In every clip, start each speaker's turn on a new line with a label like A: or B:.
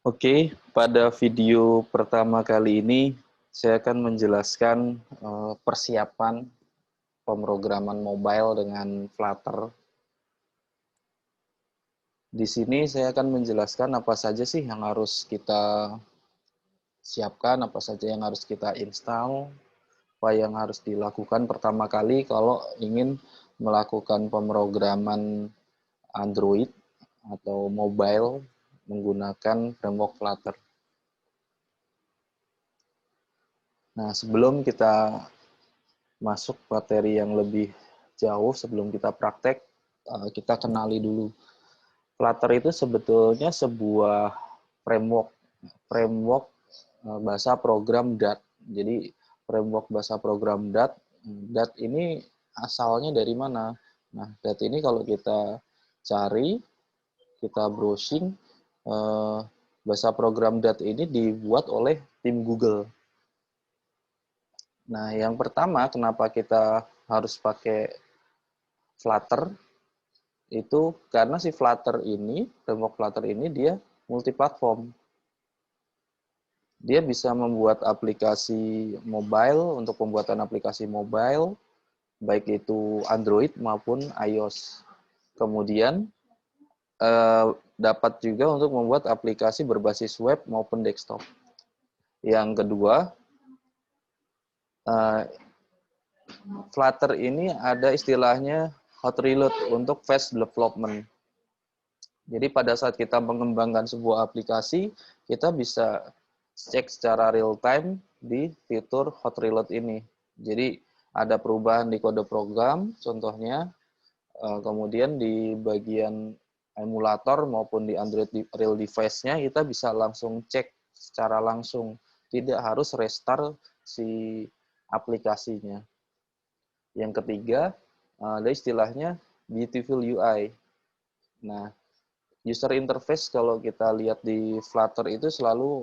A: Oke, pada video pertama kali ini saya akan menjelaskan persiapan pemrograman mobile dengan Flutter. Di sini saya akan menjelaskan apa saja sih yang harus kita siapkan, apa saja yang harus kita install, apa yang harus dilakukan pertama kali kalau ingin melakukan pemrograman Android atau mobile menggunakan framework Flutter. Nah, sebelum kita masuk materi yang lebih jauh, sebelum kita praktek, kita kenali dulu. Flutter itu sebetulnya sebuah framework, framework bahasa program Dart. Jadi framework bahasa program Dart, Dart ini asalnya dari mana? Nah, Dart ini kalau kita cari, kita browsing, bahasa program Dart ini dibuat oleh tim Google. Nah, yang pertama, kenapa kita harus pakai Flutter? Itu karena si Flutter ini, framework Flutter ini dia multiplatform. Dia bisa membuat aplikasi mobile untuk pembuatan aplikasi mobile, baik itu Android maupun iOS. Kemudian dapat juga untuk membuat aplikasi berbasis web maupun desktop. Yang kedua, Flutter ini ada istilahnya hot reload untuk fast development. Jadi pada saat kita mengembangkan sebuah aplikasi, kita bisa cek secara real time di fitur hot reload ini. Jadi ada perubahan di kode program, contohnya, kemudian di bagian emulator maupun di Android real device-nya, kita bisa langsung cek secara langsung. Tidak harus restart si aplikasinya. Yang ketiga, ada istilahnya Beautiful UI. Nah, user interface kalau kita lihat di Flutter itu selalu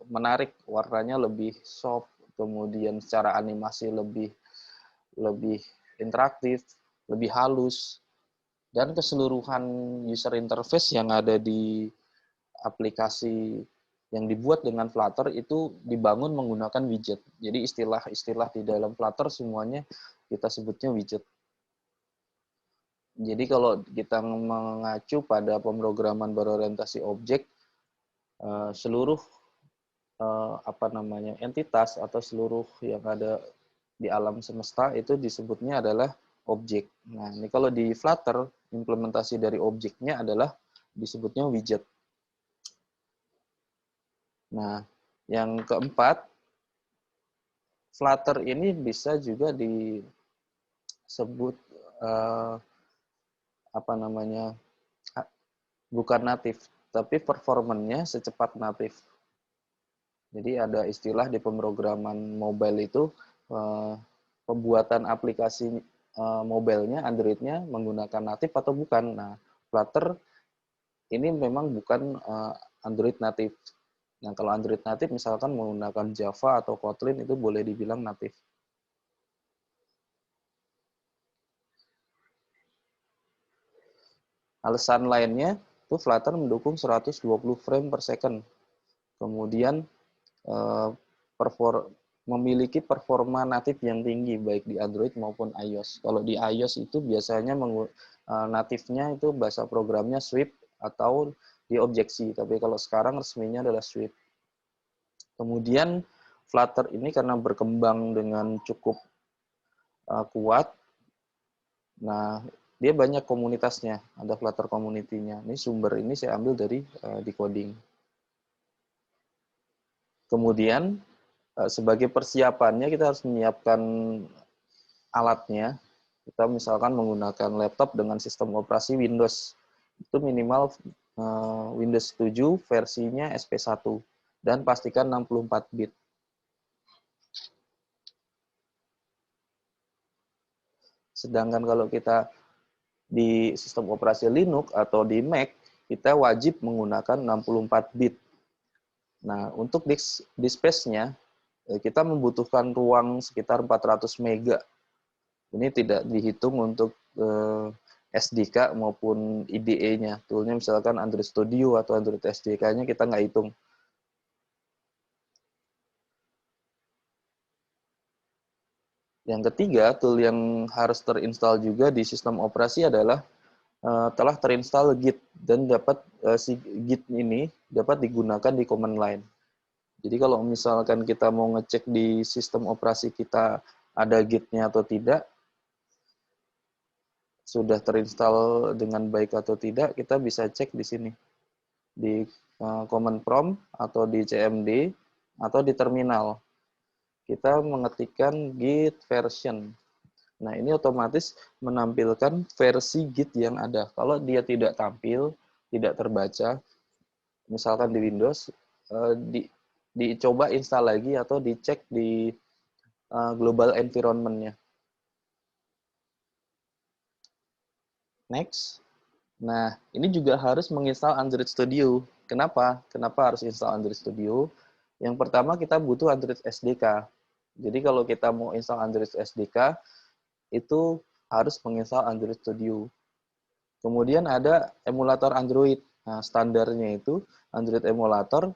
A: menarik, warnanya lebih soft, kemudian secara animasi lebih interaktif, lebih halus, dan keseluruhan user interface yang ada di aplikasi yang dibuat dengan Flutter itu dibangun menggunakan widget. Jadi istilah-istilah di dalam Flutter semuanya kita sebutnya widget. Jadi kalau kita mengacu pada pemrograman berorientasi objek, seluruh entitas atau seluruh yang ada di alam semesta itu disebutnya adalah objek. Nah, ini kalau di Flutter implementasi dari objeknya adalah disebutnya widget. Nah, yang keempat, Flutter ini bisa juga disebut bukan natif, tapi performanya secepat natif. Jadi ada istilah di pemrograman mobile itu pembuatan aplikasi mobile-nya, Android-nya menggunakan natif atau bukan. Nah, Flutter ini memang bukan Android natif. Nah, kalau Android natif misalkan menggunakan Java atau Kotlin itu boleh dibilang natif. Alasan lainnya, itu Flutter mendukung 120 frame per second. Kemudian memiliki performa natif yang tinggi, baik di Android maupun iOS. Kalau di iOS itu biasanya natifnya itu bahasa programnya Swift atau di Objective, tapi kalau sekarang resminya adalah Swift. Kemudian Flutter ini karena berkembang dengan cukup kuat, nah dia banyak komunitasnya, ada Flutter community-nya. Ini sumber ini saya ambil dari Decoding. Kemudian sebagai persiapannya kita harus menyiapkan alatnya. Kita misalkan menggunakan laptop dengan sistem operasi Windows. Itu minimal Windows 7 versinya SP1 dan pastikan 64 bit. Sedangkan kalau kita di sistem operasi Linux atau di Mac, kita wajib menggunakan 64 bit. Nah, untuk disk space-nya, kita membutuhkan ruang sekitar 400 mega. Ini tidak dihitung untuk SDK maupun IDE-nya. Toolnya misalkan Android Studio atau Android SDK-nya kita nggak hitung. Yang ketiga, tool yang harus terinstall juga di sistem operasi adalah telah terinstall Git dan dapat si Git ini dapat digunakan di command line. Jadi kalau misalkan kita mau ngecek di sistem operasi kita ada Git-nya atau tidak, sudah terinstall dengan baik atau tidak, kita bisa cek di sini. Di command prompt atau di CMD atau di terminal. Kita mengetikkan git version. Nah, ini otomatis menampilkan versi Git yang ada. Kalau dia tidak tampil, tidak terbaca, misalkan di Windows, dicoba install lagi atau dicek di global environment-nya. Next. Nah, ini juga harus menginstal Android Studio. Kenapa? Kenapa harus install Android Studio? Yang pertama, kita butuh Android SDK. Jadi kalau kita mau install Android SDK, itu harus menginstal Android Studio. Kemudian ada emulator Android. Nah, standarnya itu Android emulator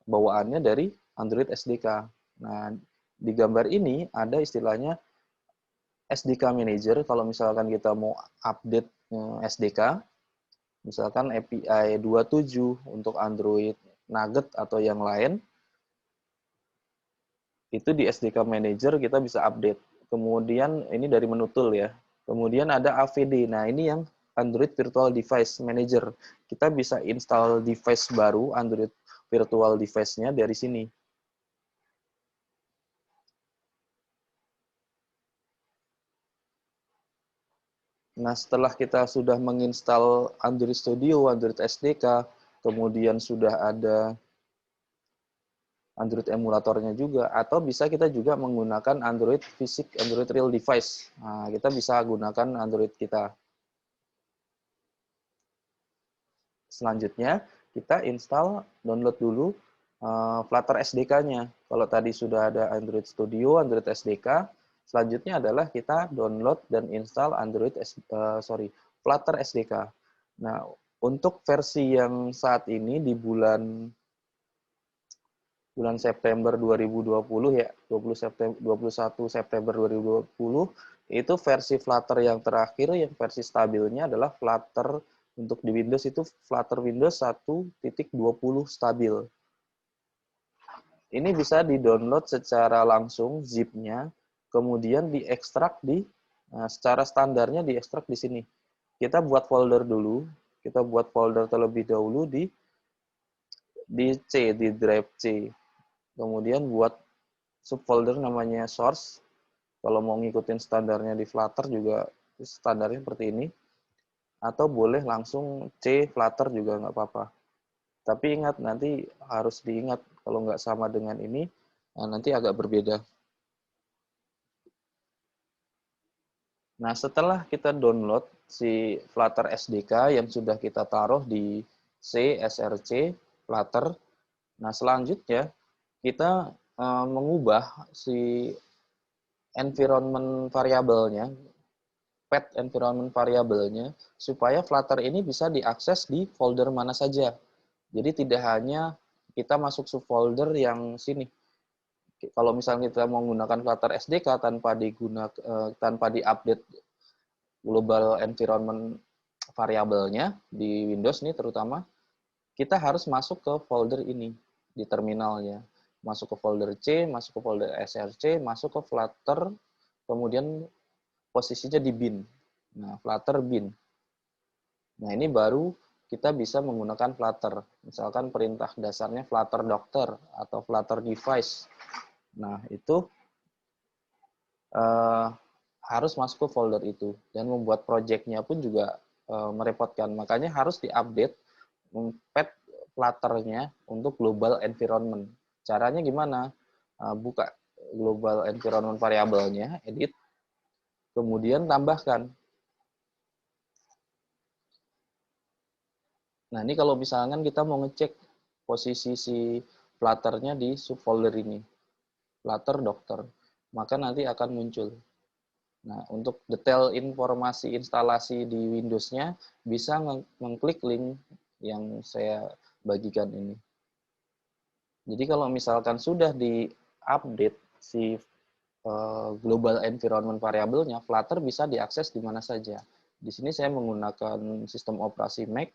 A: bawaannya dari Android SDK. Nah, di gambar ini ada istilahnya SDK Manager. Kalau misalkan kita mau update SDK, misalkan API 27 untuk Android Nugget atau yang lain, itu di SDK Manager kita bisa update. Kemudian ini dari menu tool ya. Kemudian ada AVD. Nah, ini yang Android Virtual Device Manager. Kita bisa install device baru, Android Virtual Device-nya dari sini. Nah, setelah kita sudah menginstal Android Studio, Android SDK, kemudian sudah ada Android emulatornya juga, atau bisa kita juga menggunakan Android Fisik, Android Real Device. Nah, kita bisa gunakan Android kita. Selanjutnya, kita install, download dulu Flutter SDK-nya. Kalau tadi sudah ada Android Studio, Android SDK, selanjutnya adalah kita download dan install Flutter SDK. Nah, untuk versi yang saat ini di bulan September 2020 ya, 21 September 2020, itu versi Flutter yang terakhir, yang versi stabilnya adalah Flutter untuk di Windows itu Flutter Windows 1.20 stabil. Ini bisa di-download secara langsung zip-nya, kemudian diekstrak secara standarnya diekstrak di sini. Kita buat folder dulu, kita buat folder terlebih dahulu di drive C. Kemudian buat subfolder namanya source. Kalau mau ngikutin standarnya di Flutter juga standarnya seperti ini. Atau boleh langsung C Flutter juga nggak apa-apa. Tapi ingat, nanti harus diingat kalau nggak sama dengan ini, nanti agak berbeda. Nah, setelah kita download si Flutter SDK yang sudah kita taruh di C, SRC, Flutter, nah selanjutnya kita mengubah si environment variabelnya, path environment variabelnya, supaya Flutter ini bisa diakses di folder mana saja. Jadi tidak hanya kita masuk subfolder yang sini. Kalau misalnya kita mau menggunakan Flutter SDK tanpa diupdate global environment variabelnya di Windows nih terutama, kita harus masuk ke folder ini di terminalnya. Masuk ke folder C, masuk ke folder SRC, masuk ke Flutter, kemudian posisinya di bin. Nah, Flutter bin. Nah, ini baru kita bisa menggunakan Flutter. Misalkan perintah dasarnya Flutter Doctor atau Flutter Device. Nah, itu harus masuk ke folder itu. Dan membuat project-nya pun juga merepotkan. Makanya harus diupdate path Flutter-nya untuk global environment. Caranya gimana? Buka global environment variabelnya, edit, kemudian tambahkan. Nah, ini kalau misalkan kita mau ngecek posisi si Flutter-nya di subfolder ini, Flutter Doctor, maka nanti akan muncul. Nah, untuk detail informasi instalasi di Windows-nya bisa mengklik link yang saya bagikan ini. Jadi kalau misalkan sudah di-update si global environment variabelnya, Flutter bisa diakses di mana saja. Di sini saya menggunakan sistem operasi Mac.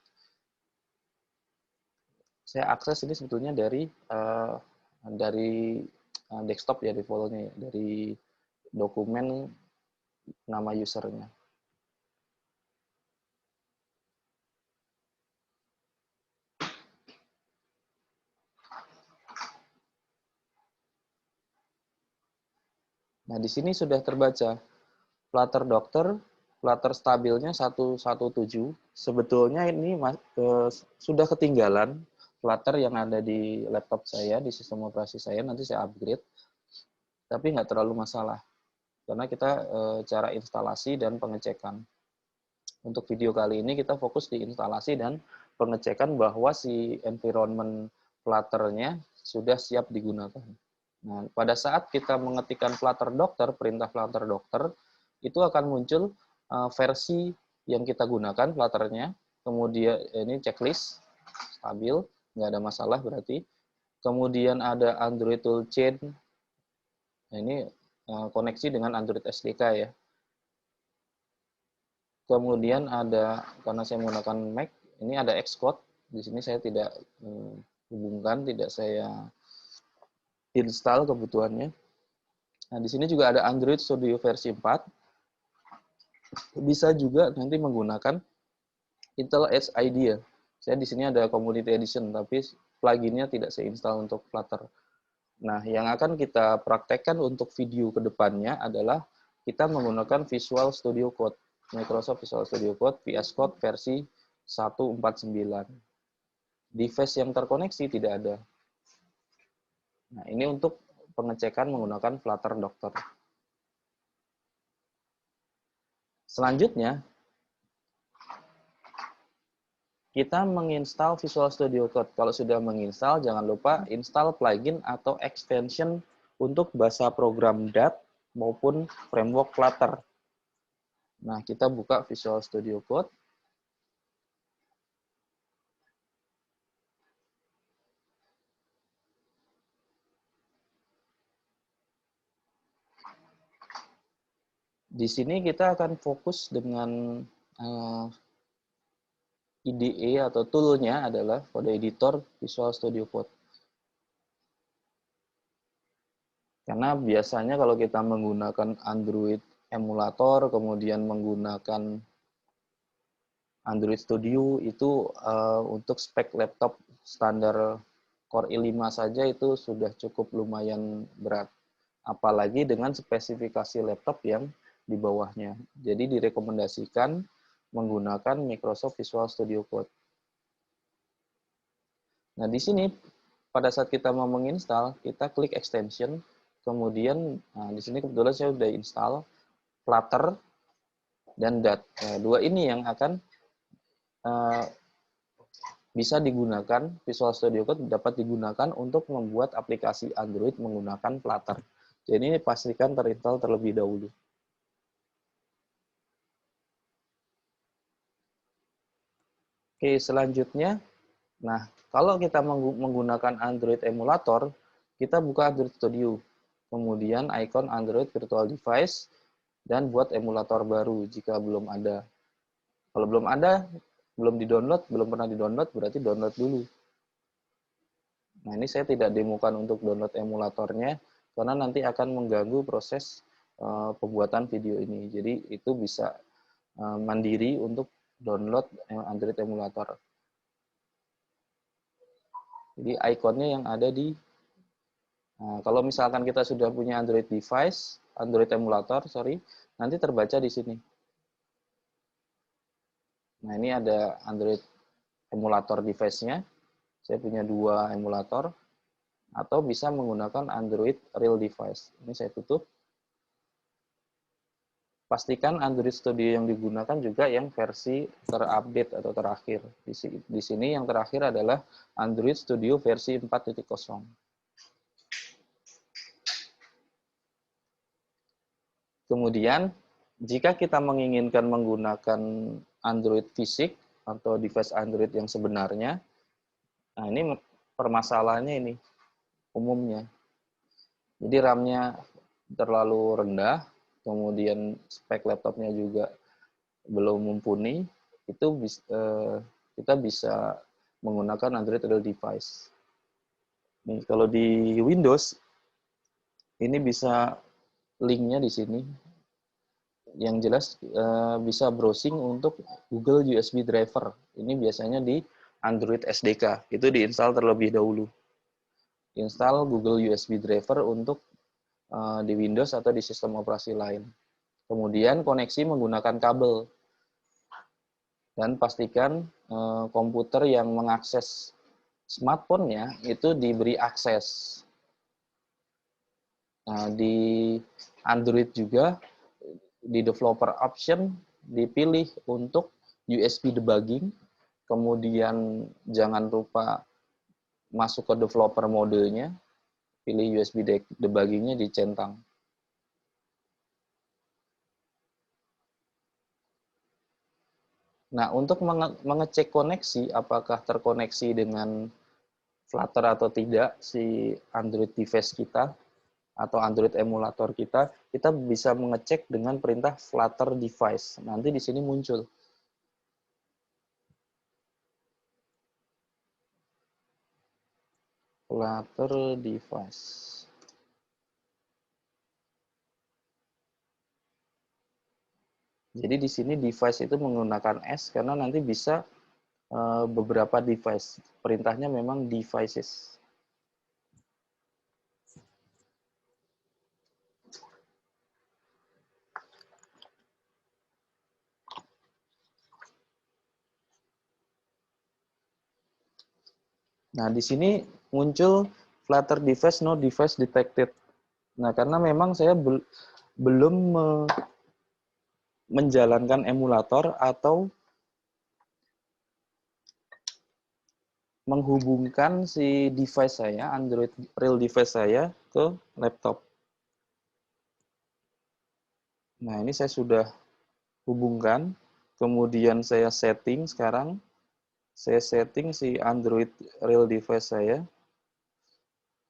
A: Saya akses ini sebetulnya dari desktop ya defaultnya, dari dokumen nama usernya. Nah, di sini sudah terbaca Flutter Doctor, Flutter stabilnya 117. Sebetulnya ini sudah ketinggalan Flutter yang ada di laptop saya, di sistem operasi saya, nanti saya upgrade. Tapi nggak terlalu masalah, karena kita cara instalasi dan pengecekan. Untuk video kali ini kita fokus di instalasi dan pengecekan bahwa si environment Flutter-nya sudah siap digunakan. Nah, pada saat kita mengetikkan Flutter Doctor, perintah Flutter Doctor, itu akan muncul versi yang kita gunakan Flutter-nya. Kemudian ini checklist, stabil, nggak ada masalah berarti. Kemudian ada Android Toolchain. Nah, ini koneksi dengan Android SDK ya. Kemudian ada, karena saya menggunakan Mac, ini ada Xcode. Di sini saya tidak hubungkan, tidak saya install kebutuhannya. Nah, di sini juga ada Android Studio versi 4. Bisa juga nanti menggunakan Intel Edge IDEA. Saya di sini ada Community Edition, tapi pluginnya tidak saya install untuk Flutter. Nah, yang akan kita praktekkan untuk video ke depannya adalah kita menggunakan Visual Studio Code. Microsoft Visual Studio Code, VS Code versi 149. Device yang terkoneksi tidak ada. Nah, ini untuk pengecekan menggunakan Flutter Doctor. Selanjutnya, kita menginstal Visual Studio Code. Kalau sudah menginstal, jangan lupa install plugin atau extension untuk bahasa program Dart maupun framework Flutter. Nah, kita buka Visual Studio Code. Di sini kita akan fokus dengan IDE atau tool-nya adalah kode editor Visual Studio Code. Karena biasanya kalau kita menggunakan Android emulator, kemudian menggunakan Android Studio, itu untuk spek laptop standar Core i5 saja itu sudah cukup lumayan berat. Apalagi dengan spesifikasi laptop yang di bawahnya. Jadi direkomendasikan menggunakan Microsoft Visual Studio Code. Nah, di sini pada saat kita mau menginstal, kita klik extension, kemudian di sini kebetulan saya sudah install Flutter dan Dart. Nah, dua ini yang akan bisa digunakan, Visual Studio Code dapat digunakan untuk membuat aplikasi Android menggunakan Flutter. Jadi ini pastikan terinstall terlebih dahulu. Oke, selanjutnya, nah kalau kita menggunakan Android emulator, kita buka Android Studio, kemudian icon Android Virtual Device, dan buat emulator baru jika belum ada. Kalau belum ada, belum di-download, belum pernah di-download, berarti download dulu. Nah, ini saya tidak demokan untuk download emulatornya, karena nanti akan mengganggu proses pembuatan video ini. Jadi itu bisa mandiri untuk download Android emulator. Jadi ikonnya yang ada di, kalau misalkan kita sudah punya Android device, Android emulator, nanti terbaca di sini. Nah, ini ada Android emulator device-nya. Saya punya 2 emulator. Atau bisa menggunakan Android Real Device. Ini saya tutup. Pastikan Android Studio yang digunakan juga yang versi terupdate atau terakhir. Di sini yang terakhir adalah Android Studio versi 4.0. Kemudian Jika kita menginginkan menggunakan Android fisik atau device Android yang sebenarnya, nah ini permasalahannya ini umumnya. Jadi RAM-nya terlalu rendah, kemudian spek laptopnya juga belum mumpuni, itu kita bisa menggunakan Android real device. Nih, kalau di Windows, ini bisa linknya di sini. Yang jelas bisa browsing untuk Google USB Driver. Ini biasanya di Android SDK. Itu diinstal terlebih dahulu. Install Google USB Driver untuk di Windows atau di sistem operasi lain. Kemudian koneksi menggunakan kabel. Dan pastikan komputer yang mengakses smartphone-nya itu diberi akses. Nah, di Android juga, di developer option, dipilih untuk USB debugging, kemudian jangan lupa masuk ke developer modenya, pilih USB debugging-nya dicentang. Nah, untuk mengecek koneksi, apakah terkoneksi dengan Flutter atau tidak si Android device kita, atau Android emulator kita bisa mengecek dengan perintah Flutter device. Nanti di sini muncul. Flutter device. Jadi di sini device itu menggunakan S karena nanti bisa beberapa device. Perintahnya memang devices. Nah, di sini muncul Flutter device no device detected. Nah, karena memang saya belum menjalankan emulator atau menghubungkan si device saya, Android real device saya, ke laptop. Nah, ini saya sudah hubungkan, kemudian saya setting sekarang, saya setting si Android real device saya,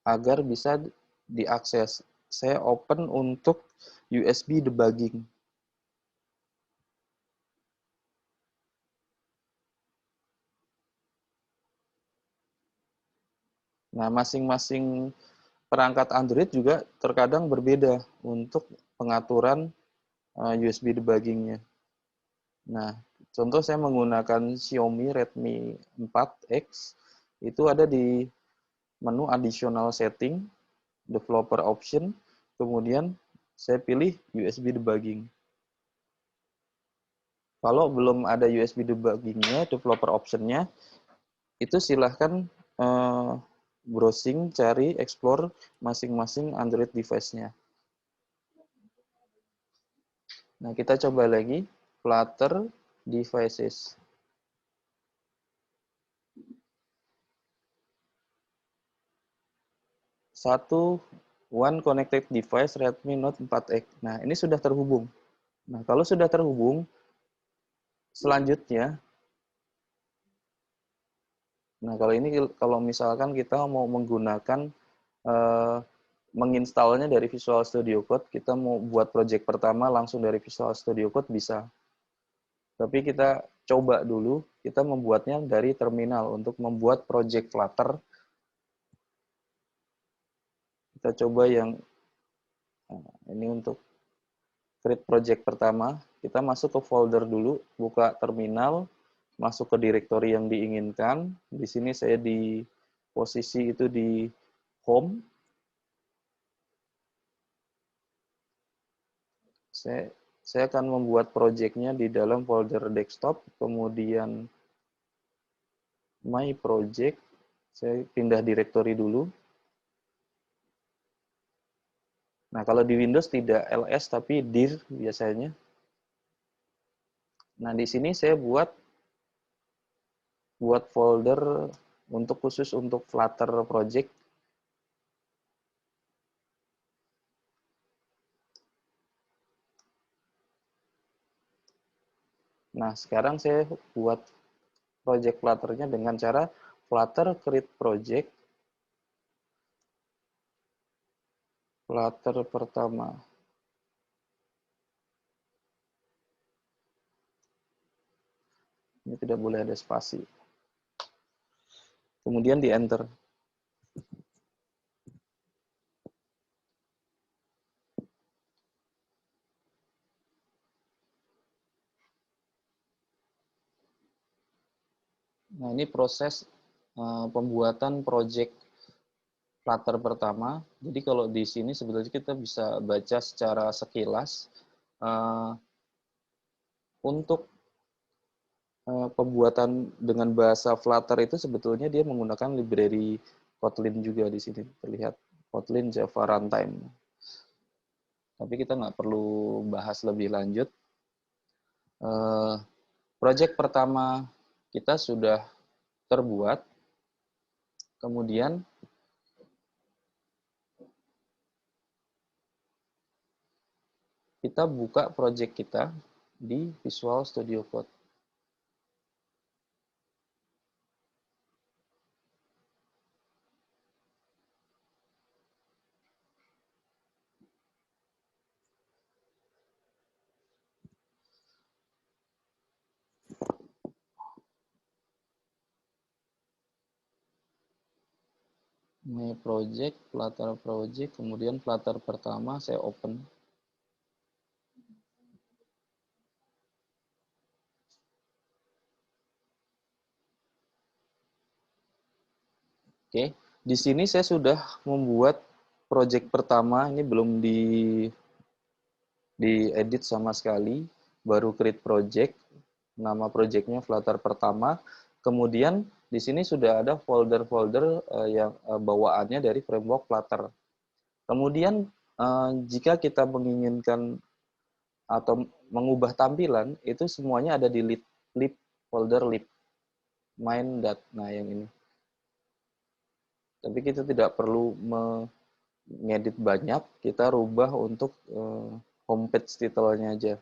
A: agar bisa diakses. Saya open untuk USB debugging. Nah, masing-masing perangkat Android juga terkadang berbeda untuk pengaturan USB debuggingnya. Nah, contoh saya menggunakan Xiaomi Redmi 4X, itu ada di menu additional setting, developer option, kemudian saya pilih USB debugging. Kalau belum ada USB debuggingnya, developer optionnya, itu silahkan browsing, cari, explore masing-masing Android device-nya. Nah, kita coba lagi, Flutter devices. One connected device Redmi Note 4X. Nah, ini sudah terhubung. Nah, kalau sudah terhubung, selanjutnya, nah kalau ini kalau misalkan kita mau menggunakan menginstalnya dari Visual Studio Code, kita mau buat project pertama langsung dari Visual Studio Code bisa. Tapi kita coba dulu, kita membuatnya dari terminal untuk membuat project Flutter. Kita coba yang ini untuk create project pertama. Kita masuk ke folder dulu, buka terminal, masuk ke directory yang diinginkan. Di sini saya di posisi itu di home. Saya akan membuat project-nya di dalam folder desktop, kemudian my project, saya pindah directory dulu. Nah, kalau di Windows tidak ls tapi dir biasanya. Nah, di sini saya buat folder untuk khusus untuk Flutter project. Nah, sekarang saya buat project Flutter-nya dengan cara Flutter create project, Flutter pertama. Ini tidak boleh ada spasi. Kemudian di enter. Nah, ini proses pembuatan project Flutter pertama. Jadi kalau di sini sebetulnya kita bisa baca secara sekilas untuk pembuatan dengan bahasa Flutter itu sebetulnya dia menggunakan library Kotlin juga di sini terlihat Kotlin Java Runtime. Tapi kita nggak perlu bahas lebih lanjut. Project pertama kita sudah terbuat. Kemudian kita buka project kita di Visual Studio Code. My project, Flutter project, kemudian Flutter pertama saya open. Oke, di sini saya sudah membuat project pertama, ini belum diedit sama sekali, baru create project, nama projectnya Flutter pertama, kemudian di sini sudah ada folder-folder yang bawaannya dari framework Flutter. Kemudian jika kita menginginkan atau mengubah tampilan, itu semuanya ada di lib folder lib main. Nah, yang ini. Tapi kita tidak perlu mengedit banyak, kita rubah untuk homepage title-nya aja.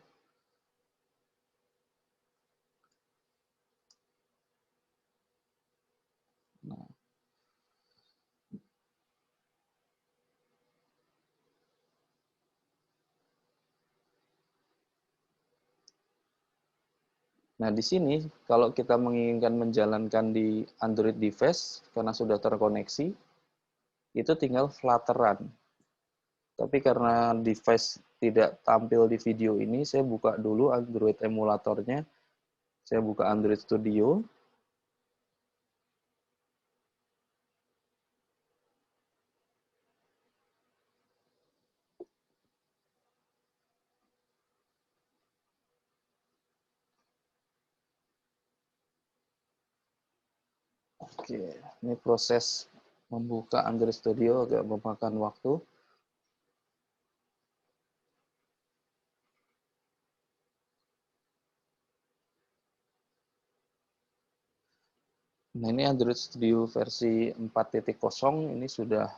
A: Nah, di sini kalau kita menginginkan menjalankan di Android device, karena sudah terkoneksi, itu tinggal Flutter Run. Tapi karena device tidak tampil di video ini, saya buka dulu Android emulatornya. Saya buka Android Studio. Oke, ini proses membuka Android Studio agak memakan waktu. Nah, ini Android Studio versi 4.0 ini sudah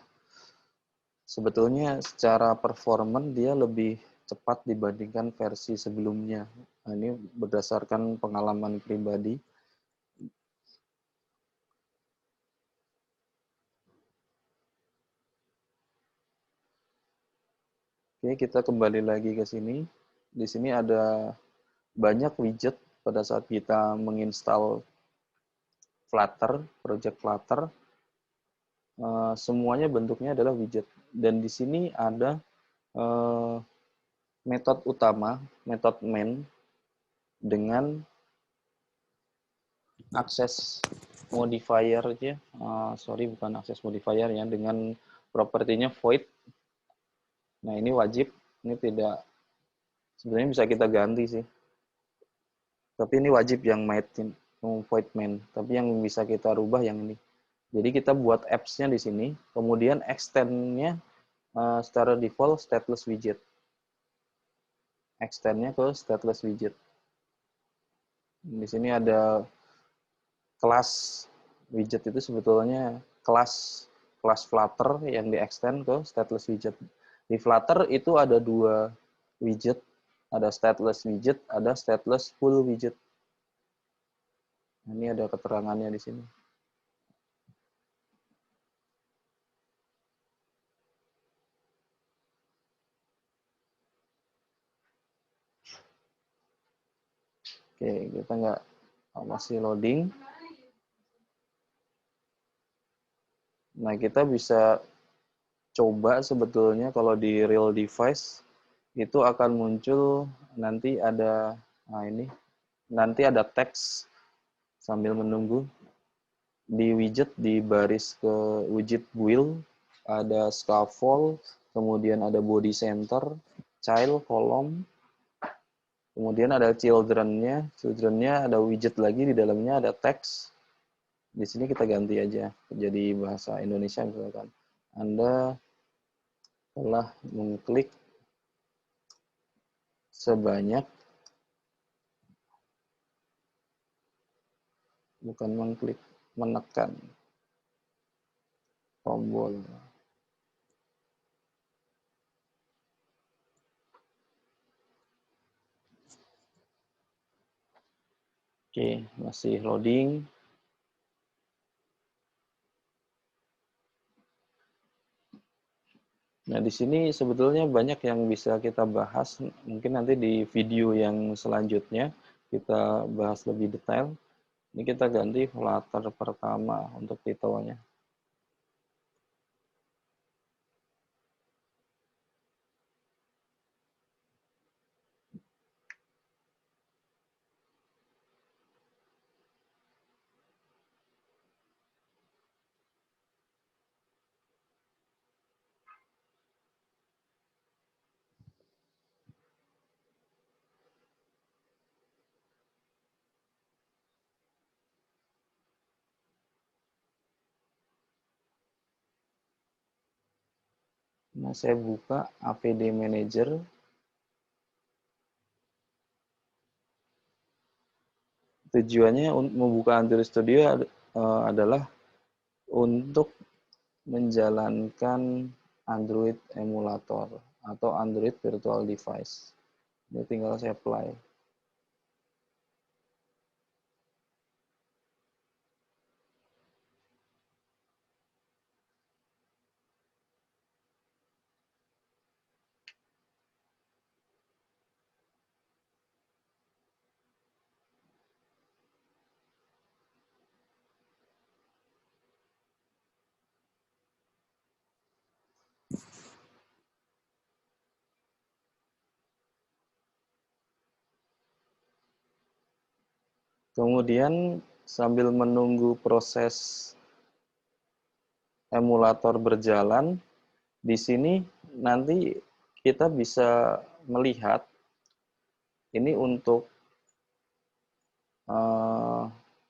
A: sebetulnya secara performan dia lebih cepat dibandingkan versi sebelumnya. Nah, ini berdasarkan pengalaman pribadi. Oke, kita kembali lagi ke sini. Di sini ada banyak widget pada saat kita menginstal Flutter, project Flutter. Semuanya bentuknya adalah widget. Dan di sini ada metode utama, metode main, dengan akses modifier-nya, sorry bukan akses modifier ya, dengan propertinya void. Nah, ini wajib, ini tidak, sebenarnya bisa kita ganti sih. Tapi ini wajib yang void main, tapi yang bisa kita rubah yang ini. Jadi kita buat apps-nya di sini, kemudian extend-nya secara default stateless widget. Extend-nya ke stateless widget. Di sini ada kelas widget itu sebetulnya kelas Flutter yang di-extend ke stateless widget. Di Flutter itu ada dua widget, ada stateless widget, ada stateless full widget. Ini ada keterangannya di sini. Oke, kita nggak masih loading. Nah, kita bisa coba sebetulnya kalau di real device itu akan muncul nanti ada, nah ini, nanti ada teks sambil menunggu di widget, di baris ke widget wheel, ada scaffold, kemudian ada body center, child, column, kemudian ada children-nya, ada widget lagi, di dalamnya ada teks. Di sini kita ganti aja jadi bahasa Indonesia misalkan. Anda telah mengklik sebanyak, bukan mengklik, menekan tombol. Oke, masih loading. Nah, di sini sebetulnya banyak yang bisa kita bahas. Mungkin nanti di video yang selanjutnya kita bahas lebih detail. Ini kita ganti latar pertama untuk titelnya. Nah, saya buka APD Manager. Tujuannya membuka Android Studio adalah untuk menjalankan Android emulator atau Android virtual device. Ini tinggal saya apply. Kemudian sambil menunggu proses emulator berjalan, di sini nanti kita bisa melihat ini untuk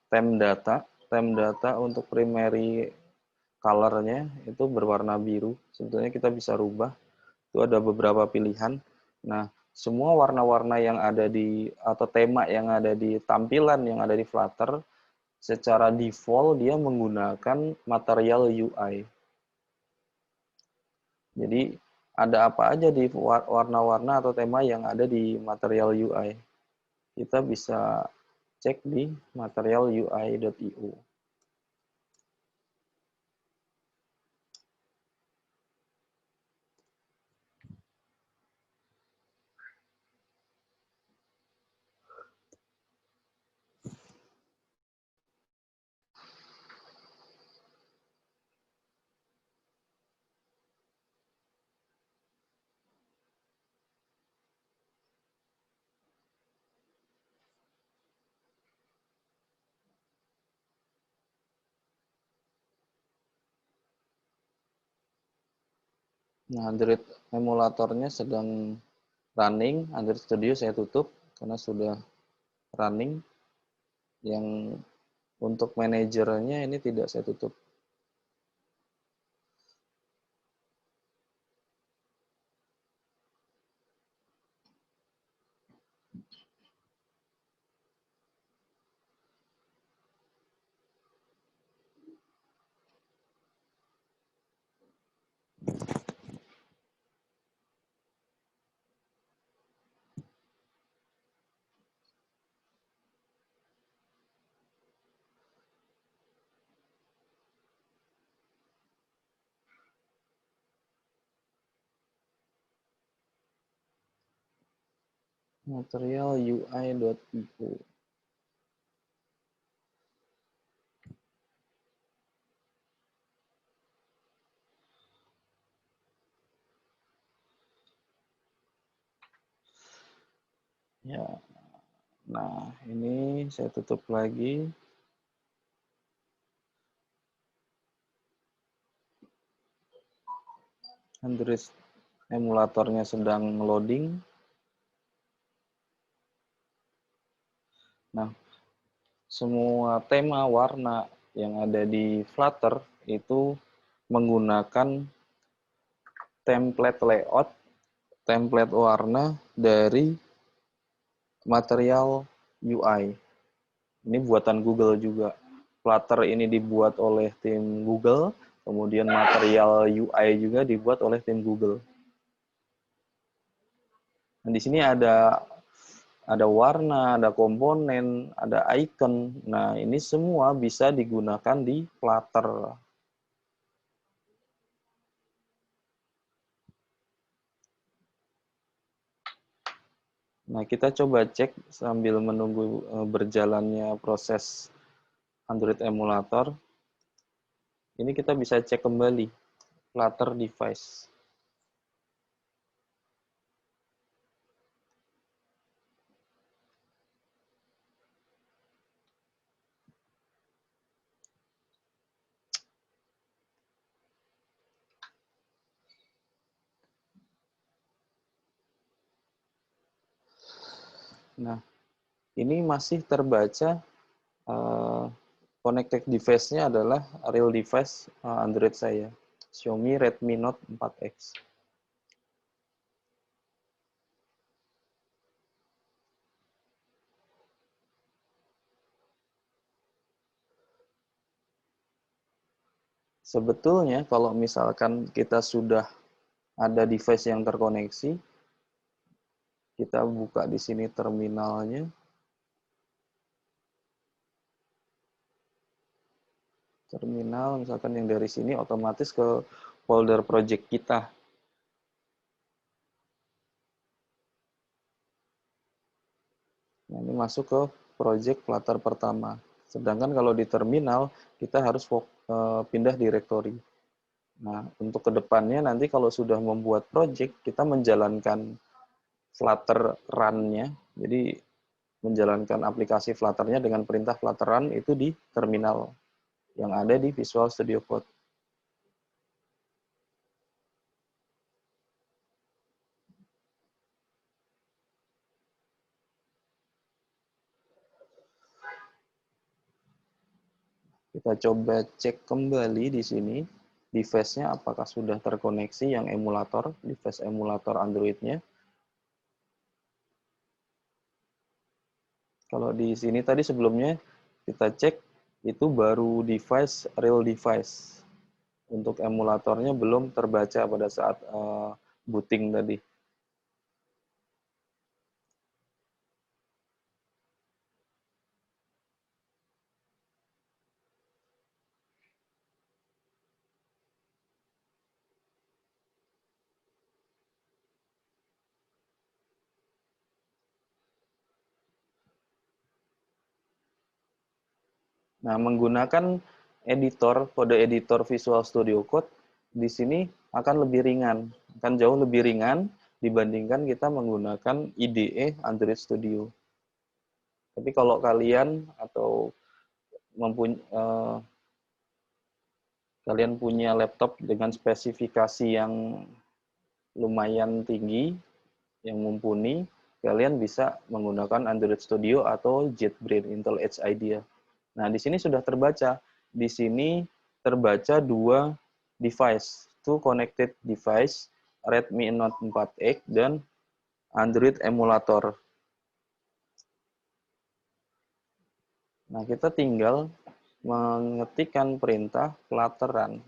A: tem data untuk primary color-nya itu berwarna biru. Sebetulnya kita bisa rubah. Itu ada beberapa pilihan. Nah, semua warna-warna yang ada di atau tema yang ada di tampilan yang ada di Flutter secara default dia menggunakan material UI. Jadi ada apa aja di warna-warna atau tema yang ada di material UI. Kita bisa cek di material UI.io. Nah, Android emulatornya sedang running. Android Studio saya tutup karena sudah running. Yang untuk manajernya ini tidak saya tutup. Material UI.io. Ya, nah ini saya tutup lagi. Android emulatornya sedang loading. Nah, semua tema warna yang ada di Flutter itu menggunakan template layout, template warna dari material UI. Ini buatan Google juga. Flutter ini dibuat oleh tim Google, kemudian material UI juga dibuat oleh tim Google. Nah, di sini ada warna, ada komponen, ada icon. Nah, ini semua bisa digunakan di Flutter. Nah, kita coba cek sambil menunggu berjalannya proses Android emulator. Ini kita bisa cek kembali Flutter device. Nah, ini masih terbaca connected device-nya adalah real device Android saya, Xiaomi Redmi Note 4X. Sebetulnya kalau misalkan kita sudah ada device yang terkoneksi, kita buka di sini terminalnya. Terminal misalkan yang dari sini otomatis ke folder project kita. Nah, ini masuk ke project Flutter pertama. Sedangkan kalau di terminal, kita harus pindah direktori. Nah, untuk kedepannya nanti kalau sudah membuat project, kita menjalankan Flutter run-nya. Jadi, menjalankan aplikasi Flutter-nya dengan perintah Flutter run itu di terminal yang ada di Visual Studio Code. Kita coba cek kembali di sini, device-nya apakah sudah terkoneksi yang emulator, device emulator Android-nya. Kalau di sini tadi sebelumnya kita cek itu baru device, real device. Untuk emulatornya belum terbaca pada saat booting tadi. Nah, menggunakan kode editor Visual Studio Code, di sini akan lebih ringan, akan jauh lebih ringan dibandingkan kita menggunakan IDE Android Studio. Tapi kalau kalian atau kalian punya laptop dengan spesifikasi yang lumayan tinggi, yang mumpuni, kalian bisa menggunakan Android Studio atau JetBrains Intel Edge IDEA. Nah, di sini sudah terbaca. Di sini terbaca dua device, two connected device, Redmi Note 4X dan Android emulator. Nah, kita tinggal mengetikkan perintah Flutter run.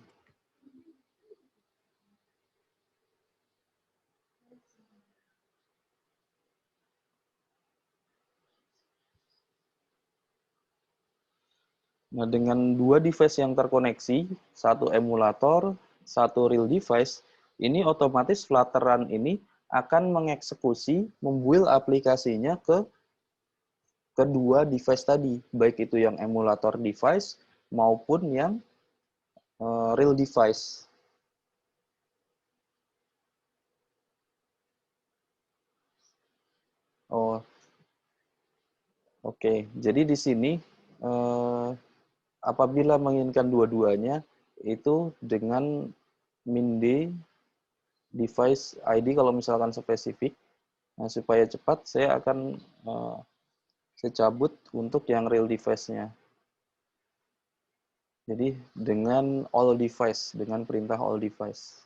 A: Nah, dengan dua device yang terkoneksi, satu emulator, satu real device, ini otomatis Flutter run ini akan mengeksekusi, membuild aplikasinya ke kedua device tadi, baik itu yang emulator device maupun yang real device. Oh, oke. Jadi di sini apabila menginginkan dua-duanya itu dengan min d device ID kalau misalkan spesifik. Nah, supaya cepat saya akan saya cabut untuk yang real device-nya. Jadi dengan all device, dengan perintah all device.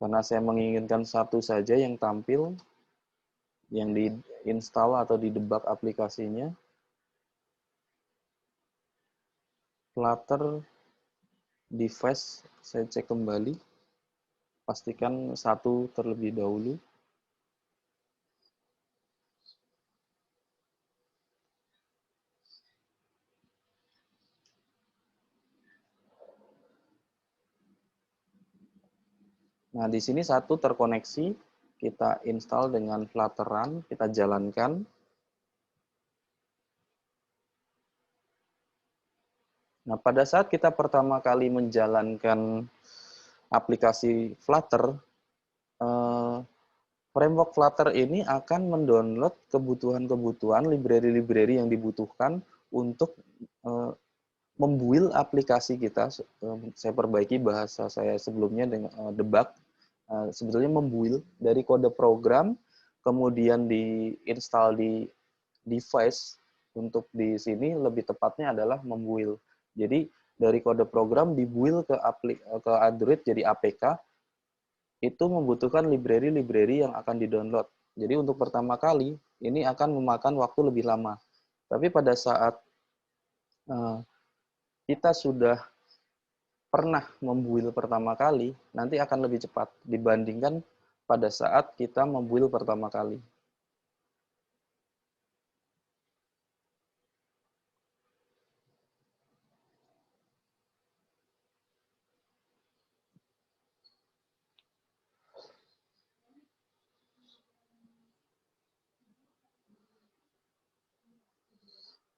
A: Karena saya menginginkan satu saja yang tampil, yang di-install atau didebug aplikasinya. Flutter device, saya cek kembali. Pastikan satu terlebih dahulu. Nah, di sini satu terkoneksi, kita install dengan Flutter Run, kita jalankan. Nah, pada saat kita pertama kali menjalankan aplikasi Flutter, framework Flutter ini akan mendownload kebutuhan-kebutuhan library-library yang dibutuhkan untuk membuild aplikasi kita. Saya perbaiki bahasa saya sebelumnya dengan debug. Sebetulnya membuild dari kode program, kemudian diinstal di device. Untuk di sini lebih tepatnya adalah membuild. Jadi dari kode program dibuild ke Android jadi APK, itu membutuhkan library-library yang akan di-download. Jadi untuk pertama kali, ini akan memakan waktu lebih lama. Tapi pada saat kita sudah pernah membuild pertama kali, nanti akan lebih cepat dibandingkan pada saat kita membuild pertama kali.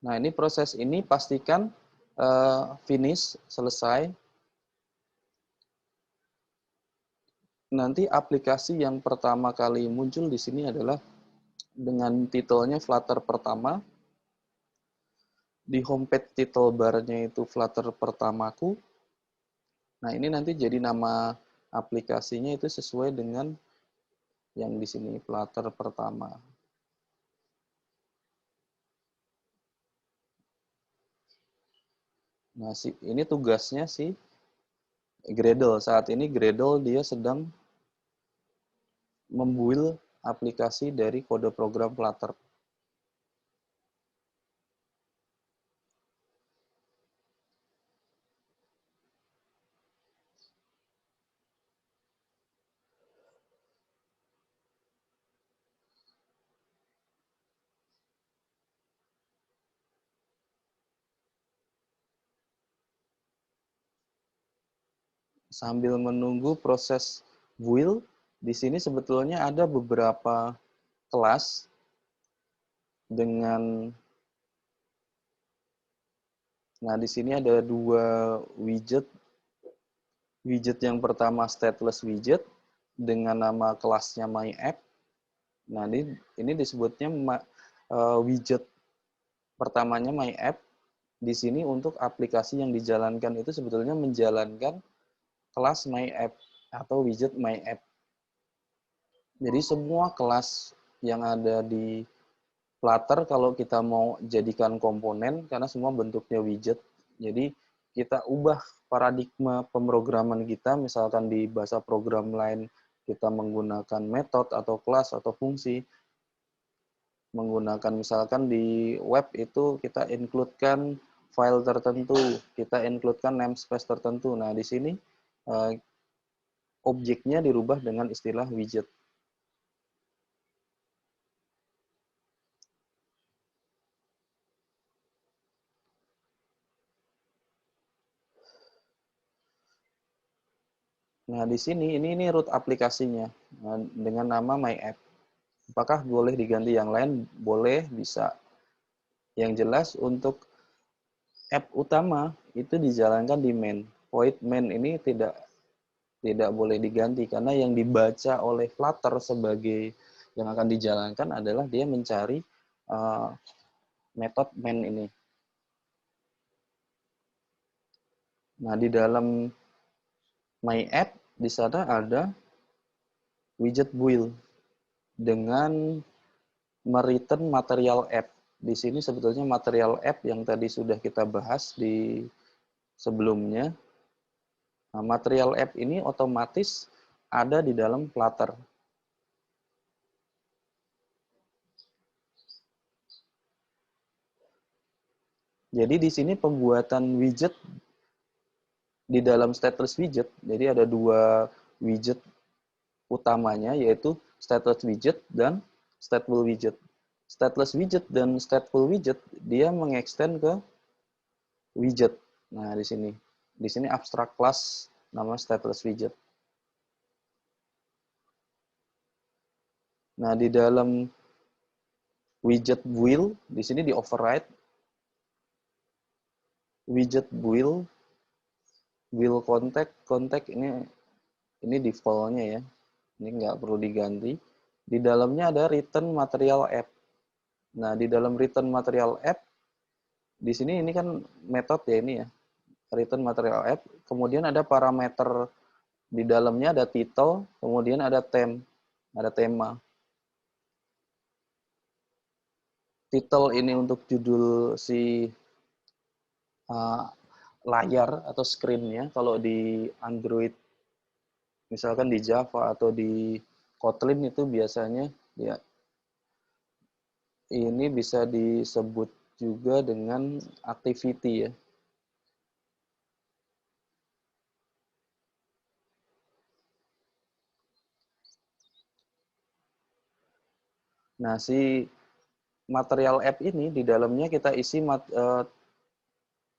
A: Nah, ini proses ini pastikan finish, selesai. Nanti aplikasi yang pertama kali muncul di sini adalah dengan titelnya Flutter pertama. Di homepage title bar-nya itu Flutter pertamaku. Nah, ini nanti jadi nama aplikasinya itu sesuai dengan yang di sini, Flutter pertama. Nah, ini tugasnya si Gradle. Saat ini Gradle dia sedang membuild aplikasi dari kode program Flutter. Sambil menunggu proses build, di sini sebetulnya ada beberapa kelas dengan, nah di sini ada dua widget. Widget yang pertama stateless widget dengan nama kelasnya MyApp. Nah, ini disebutnya widget pertamanya MyApp. Di sini untuk aplikasi yang dijalankan itu sebetulnya menjalankan kelas MyApp atau widget MyApp. Jadi semua kelas yang ada di Flutter kalau kita mau jadikan komponen, karena semua bentuknya widget, jadi kita ubah paradigma pemrograman kita, misalkan di bahasa program lain kita menggunakan metode atau kelas atau fungsi, menggunakan misalkan di web itu kita include-kan file tertentu, kita include-kan namespace tertentu. Nah, di sini objeknya dirubah dengan istilah widget. Nah, di sini ini root aplikasinya dengan nama My App. Apakah boleh diganti yang lain? Boleh, bisa. Yang jelas untuk app utama itu dijalankan di main. Void main ini tidak boleh diganti karena yang dibaca oleh Flutter sebagai yang akan dijalankan adalah dia mencari uh, metode main ini. Nah, di dalam My App di sana ada widget build dengan mereturn material app. Di sini sebetulnya material app yang tadi sudah kita bahas di sebelumnya. Nah, material app ini otomatis ada di dalam Flutter. Jadi di sini pembuatan widget di dalam stateless widget, jadi ada dua widget utamanya, yaitu stateless widget dan stateful widget. Stateless widget dan stateful widget, dia mengextend ke widget. Nah, di sini abstract class nama stateless widget. Nah, di dalam widget build, di sini di override widget build contact ini default-nya ya. Ini nggak perlu diganti. Di dalamnya ada return material app. Nah, di dalam return material app, di sini ini kan metode ya ini ya, return material app. Kemudian ada parameter di dalamnya ada title, kemudian ada theme, ada tema. Title ini untuk judul si layar atau screen-nya. Kalau di Android, misalkan di Java atau di Kotlin itu biasanya ya ini bisa disebut juga dengan activity ya. Nah, si material app ini di dalamnya kita isi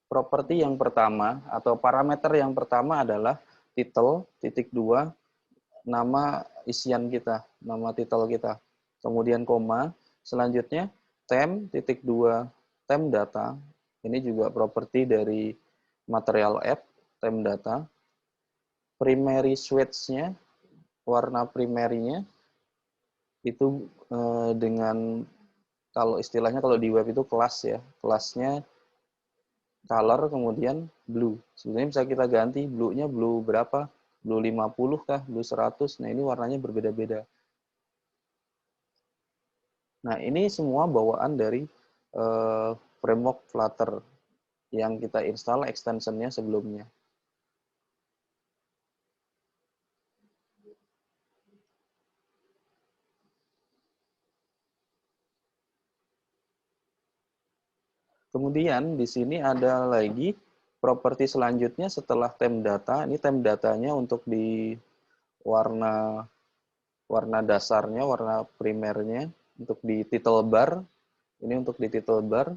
A: properti yang pertama atau parameter yang pertama adalah title, titik dua, nama isian kita, nama title kita. Kemudian koma, selanjutnya tem, titik dua, tem data. Ini juga properti dari material app, tem data. Primary switch-nya, warna primary-nya, itu dengan, kalau istilahnya kalau di web itu kelas ya, kelasnya color kemudian blue. Sebenarnya bisa kita ganti blue-nya blue berapa? Blue 50 kah? Blue 100. Nah, ini warnanya berbeda-beda. Nah, ini semua bawaan dari framework Flutter yang kita install extension-nya sebelumnya. Kemudian di sini ada lagi properti selanjutnya setelah tem data. Ini tem datanya untuk di warna warna dasarnya, warna primernya, untuk di title bar. Ini untuk di title bar.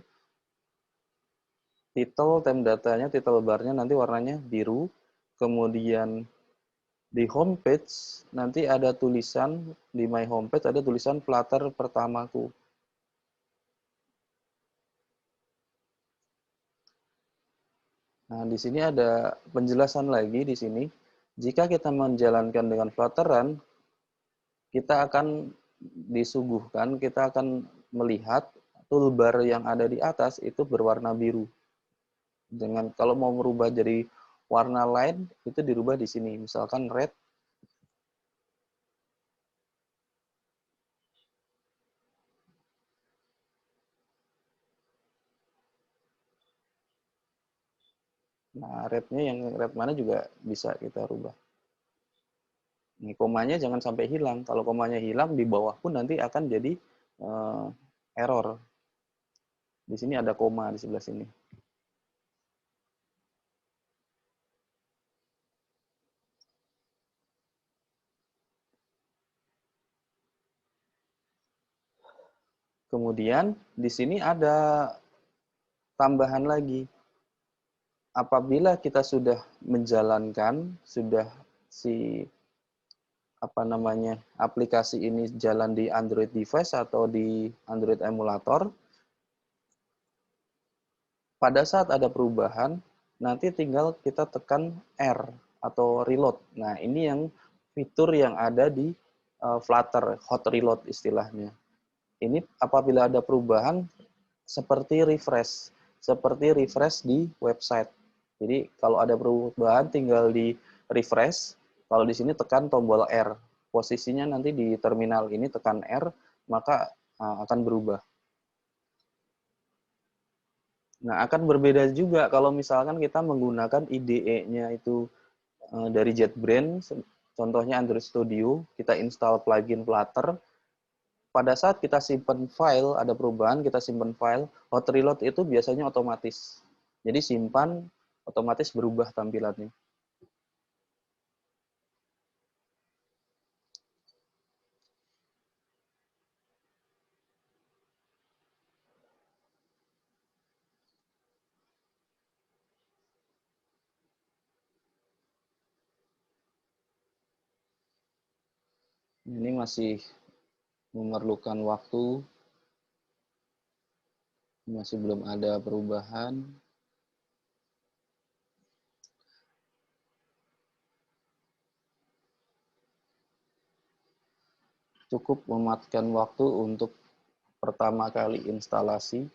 A: Title tem datanya, title barnya nanti warnanya biru. Kemudian di homepage nanti ada tulisan, di my homepage ada tulisan Flutter pertamaku. Nah, di sini ada penjelasan lagi di sini. Jika kita menjalankan dengan Flutteran, kita akan disuguhkan, kita akan melihat toolbar yang ada di atas itu berwarna biru. Dengan kalau mau merubah jadi warna lain, itu dirubah di sini. Misalkan red. Nah, red-nya yang red mana juga bisa kita rubah. Nih, komanya jangan sampai hilang. Kalau komanya hilang, di bawah pun nanti akan jadi error. Di sini ada koma di sebelah sini. Kemudian di sini ada tambahan lagi. Apabila kita sudah menjalankan, sudah si aplikasi ini jalan di Android device atau di Android emulator. Pada saat ada perubahan, nanti tinggal kita tekan R atau reload. Nah, ini yang fitur yang ada di Flutter, hot reload istilahnya. Ini apabila ada perubahan seperti refresh di website. Jadi kalau ada perubahan tinggal di refresh, kalau di sini tekan tombol R. Posisinya nanti di terminal ini tekan R, maka akan berubah. Nah, akan berbeda juga kalau misalkan kita menggunakan IDE-nya itu dari JetBrains, contohnya Android Studio, kita install plugin Flutter. Pada saat kita simpan file, ada perubahan, kita simpan file, hot reload itu biasanya otomatis. Jadi simpan, otomatis berubah tampilannya. Ini masih memerlukan waktu, masih belum ada perubahan. Cukup memakan waktu untuk pertama kali instalasi.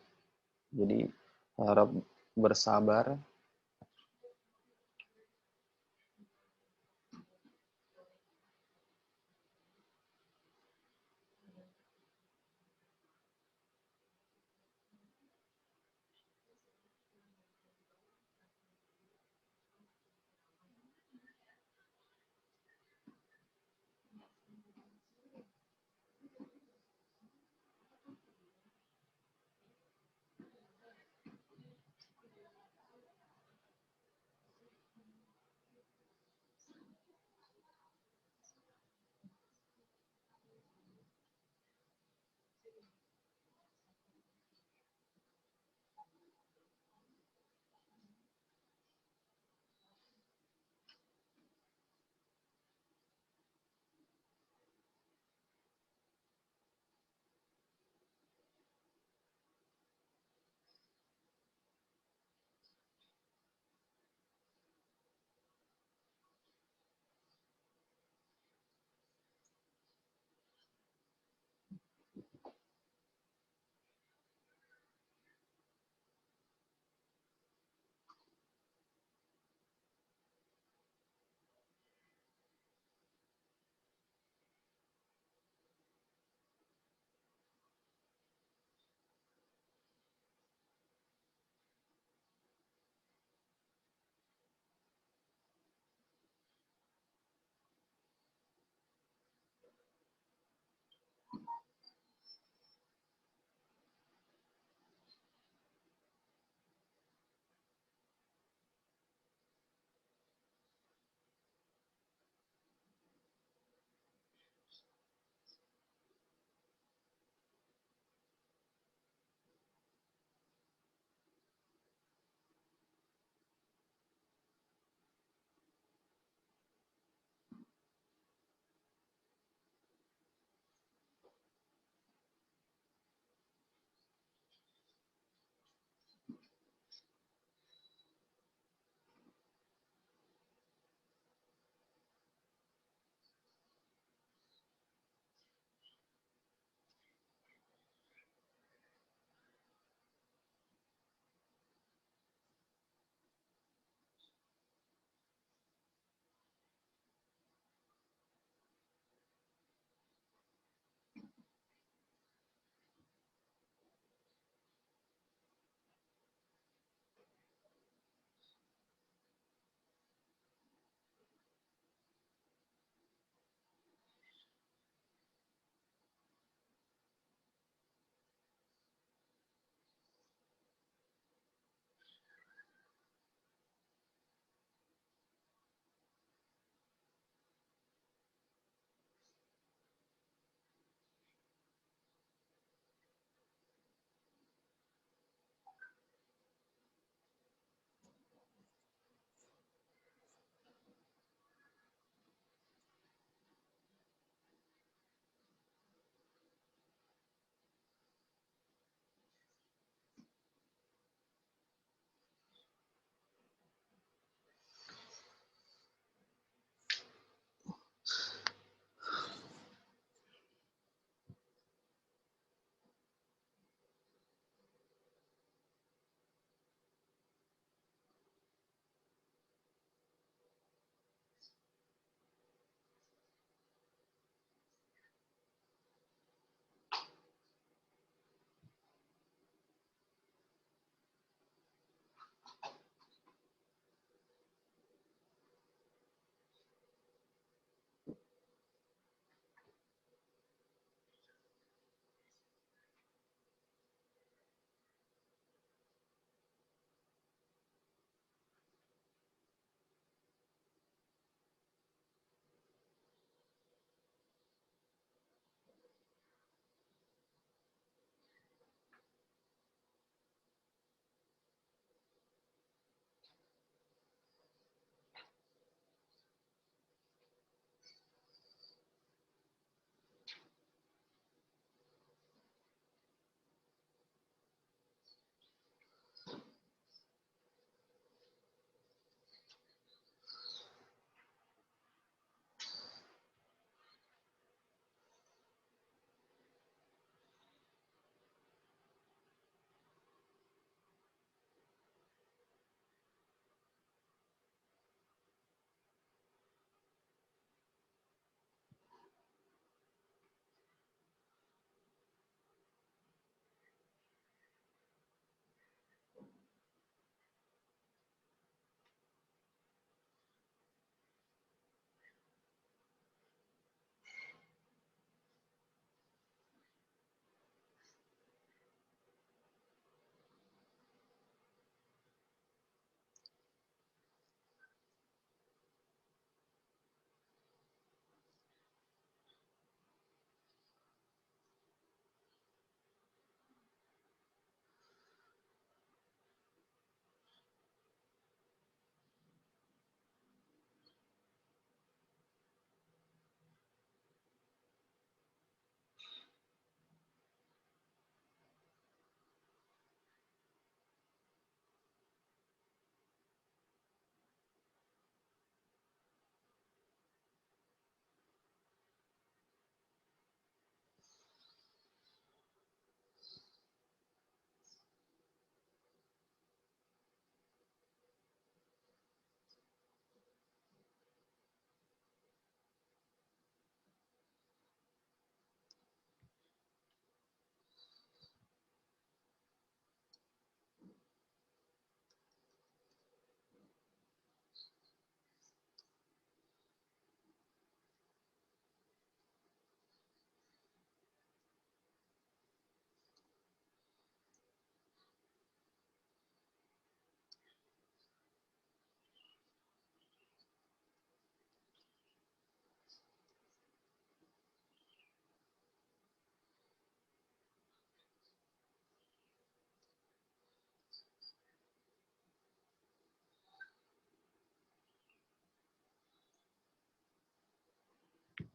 A: Jadi harap bersabar.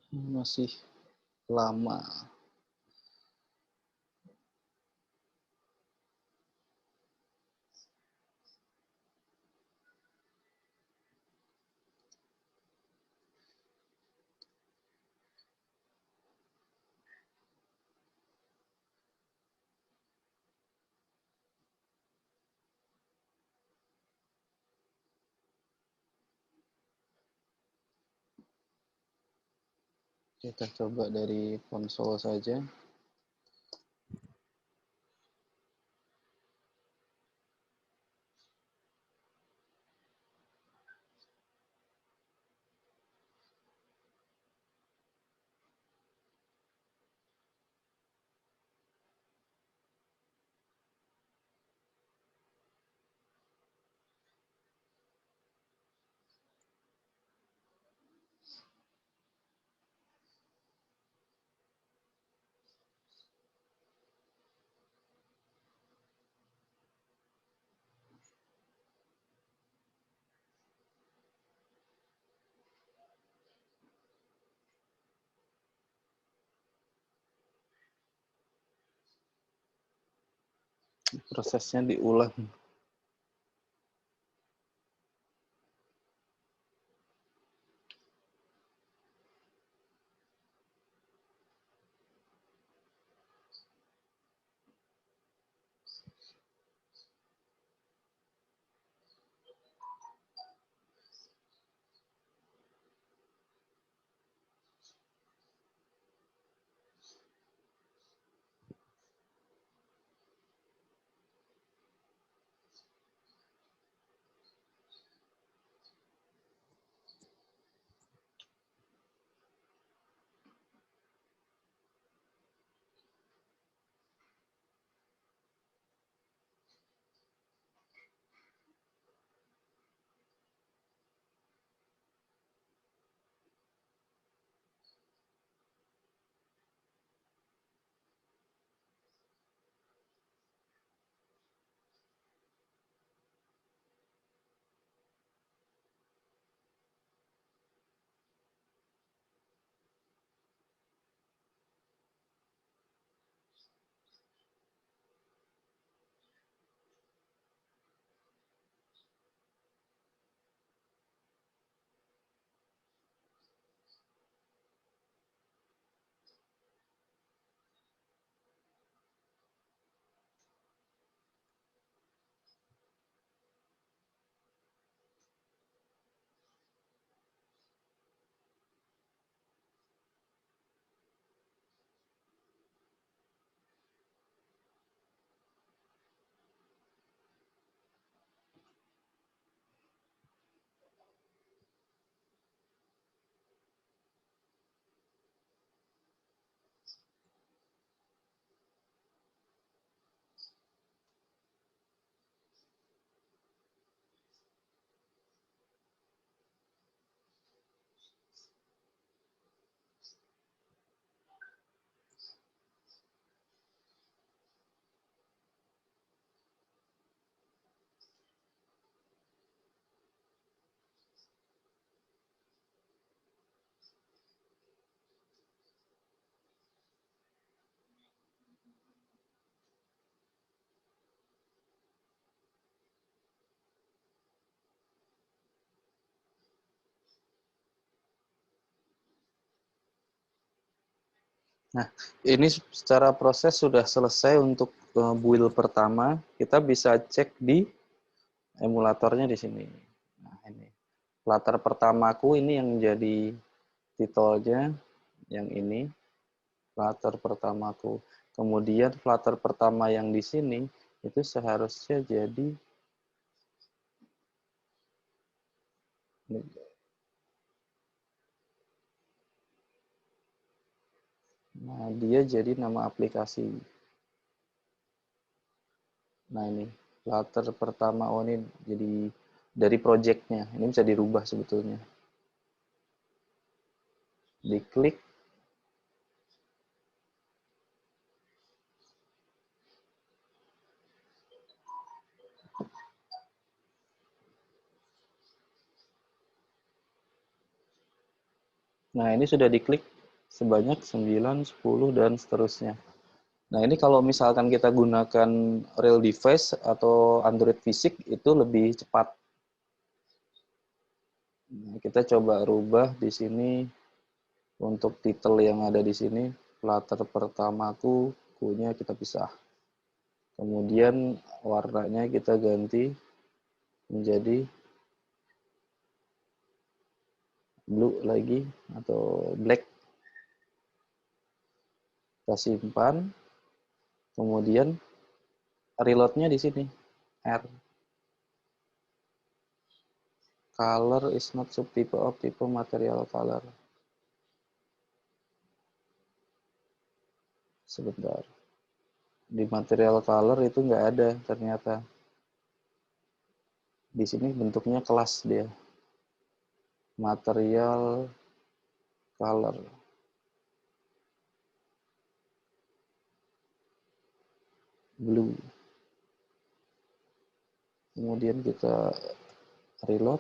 A: Masih lama. Kita coba dari konsol saja. Prosesnya diulang. Nah, ini secara proses sudah selesai untuk build pertama. Kita bisa cek di emulatornya di sini. Nah, ini. Flutter pertamaku ini yang jadi titelnya, yang ini. Flutter pertamaku. Kemudian Flutter pertama yang di sini, itu seharusnya jadi, nah dia jadi nama aplikasi. Nah ini, Flutter pertama, oh ini jadi dari projectnya. Ini bisa dirubah sebetulnya. Diklik. Nah ini sudah diklik. sebanyak 9, 10, dan seterusnya. Nah, ini kalau misalkan kita gunakan real device atau Android Physics itu lebih cepat. Nah, kita coba rubah di sini untuk title yang ada di sini. Flutter pertamaku, Q-nya kita pisah. Kemudian warnanya kita ganti menjadi blue lagi atau black. Kita simpan. Kemudian reload-nya di sini. R. Color is not subtype of type material color. Sebentar. Di material color itu nggak ada ternyata. Di sini bentuknya kelas dia. Material color. Blue. Kemudian kita reload.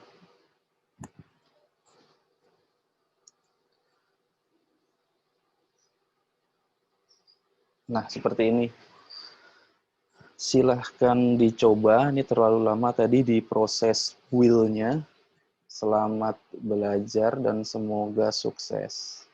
A: Nah, seperti ini. Silahkan dicoba, ini terlalu lama tadi di proses build-nya. Selamat belajar dan semoga sukses.